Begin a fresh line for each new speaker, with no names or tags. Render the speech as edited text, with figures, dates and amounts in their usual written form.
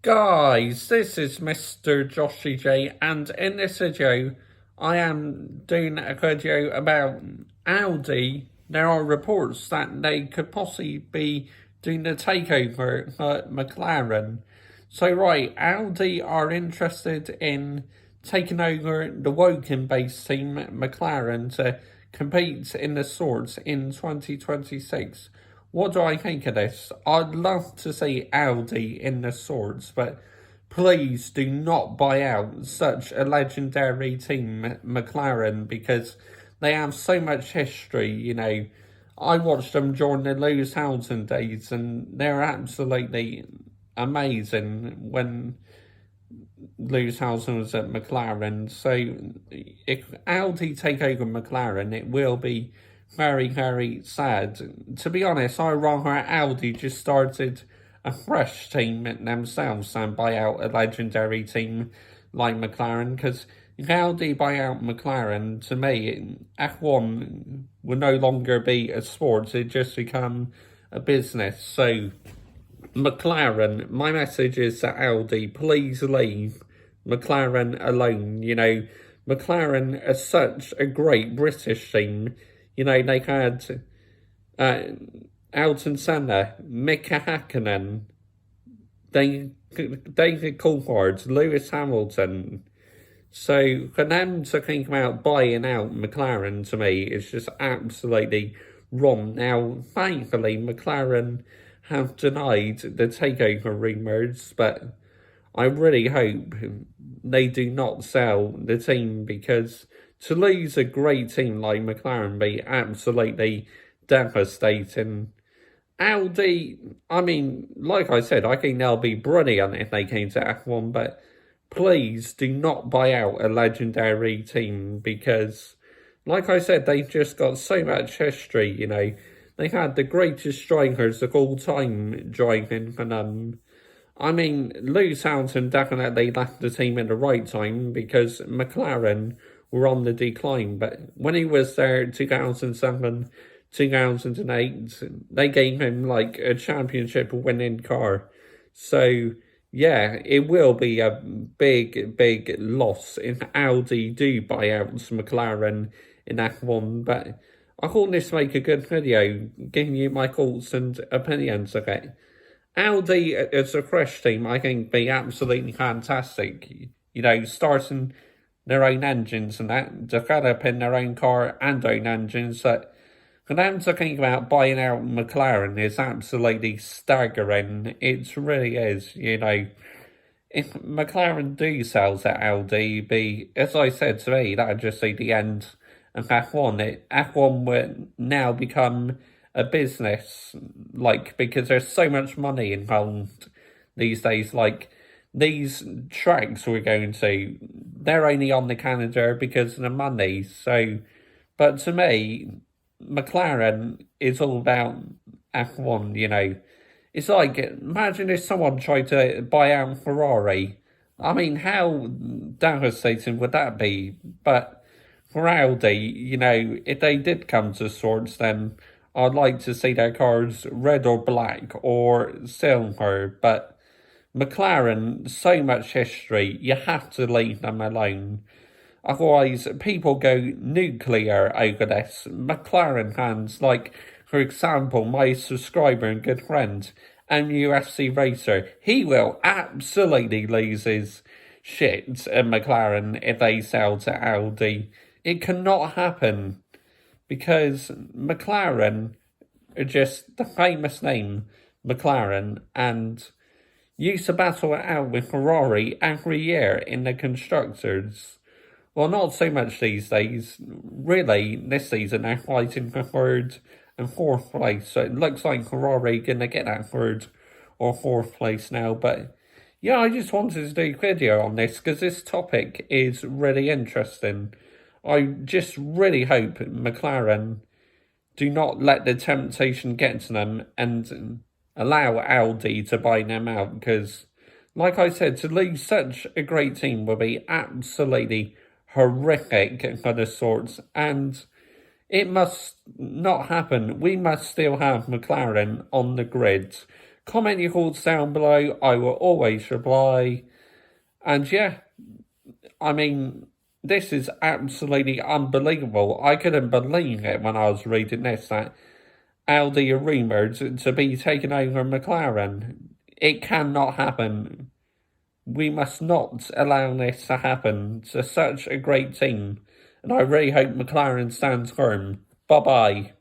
Guys, this is Mr. Joshy J, and in this video, I am doing a video about Audi. There are reports that they could possibly be doing the takeover at McLaren. So right, Audi are interested in taking over the Woking-based team McLaren to compete in the Swords in 2026. What do I think of this? I'd love to see Audi in the Swords, but please do not buy out such a legendary team, McLaren, because they have so much history. I watched them during the Lewis Hamilton days, and they're absolutely amazing when Lewis Hamilton was at McLaren. So if Audi take over McLaren, it will be very, very sad. To be honest, I rather Audi just started a fresh team themselves than buy out a legendary team like McLaren, because if Audi buy out McLaren, to me, F1 will no longer be a sport, it just become a business. So McLaren, my message is to Audi, please leave McLaren alone. McLaren is such a great British team. They had Ayrton Senna, Mika Hakkinen, David Coulthard, Lewis Hamilton. So for them to think about buying out McLaren, to me, is just absolutely wrong. Now, thankfully, McLaren have denied the takeover rumours, but I really hope they do not sell the team, because to lose a great team like McLaren would be absolutely devastating. Audi, like I said, I think they'll be brilliant if they came to F1, but please do not buy out a legendary team, because, like I said, they've just got so much history. They had the greatest strikers of all time driving for them. Lewis Hamilton definitely left the team at the right time, because McLaren were on the decline. But when he was there 2007, 2008, they gave him like a championship winning car. So yeah, it will be a big, big loss if Audi do buy out McLaren in F1. But I thought this would make a good video, giving you my thoughts and opinions of it. Audi as a fresh team, I think, be absolutely fantastic. Starting their own engines and that, developing their own car and own engines. That for them to think about buying out McLaren is absolutely staggering. It really is. If McLaren do sell to Audi, as I said to me, that would just be the end of F1. F1 would now become a business, because there's so much money involved these days. These tracks we're going to, they're only on the calendar because of the money. So, but to me, McLaren is all about F1. It's like, imagine if someone tried to buy out Ferrari. How devastating would that be? But for Audi, if they did come to Swords, then I'd like to see their cars red or black or silver. But McLaren, so much history, you have to leave them alone. Otherwise, people go nuclear over this. McLaren fans, for example, my subscriber and good friend, MUFC Racer, he will absolutely lose his shit at McLaren if they sell to Audi. It cannot happen, because McLaren are just the famous name McLaren, and used to battle it out with Ferrari every year in the constructors. Well, not so much these days. Really, this season they're fighting for third and fourth place, so it looks like Ferrari gonna get that third or fourth place now. But yeah, I just wanted to do a video on this because this topic is really interesting. I just really hope McLaren do not let the temptation get to them and allow Audi to buy them out, because, like I said, to lose such a great team would be absolutely horrific for the Swords, and it must not happen. We must still have McLaren on the grid, Comment your thoughts down below. I will always reply. And yeah, I mean, this is absolutely unbelievable. I couldn't believe it when I was reading this, that Audi are rumoured to be taking over McLaren. It cannot happen. We must not allow this to happen to such a great team. And I really hope McLaren stands firm. Bye-bye.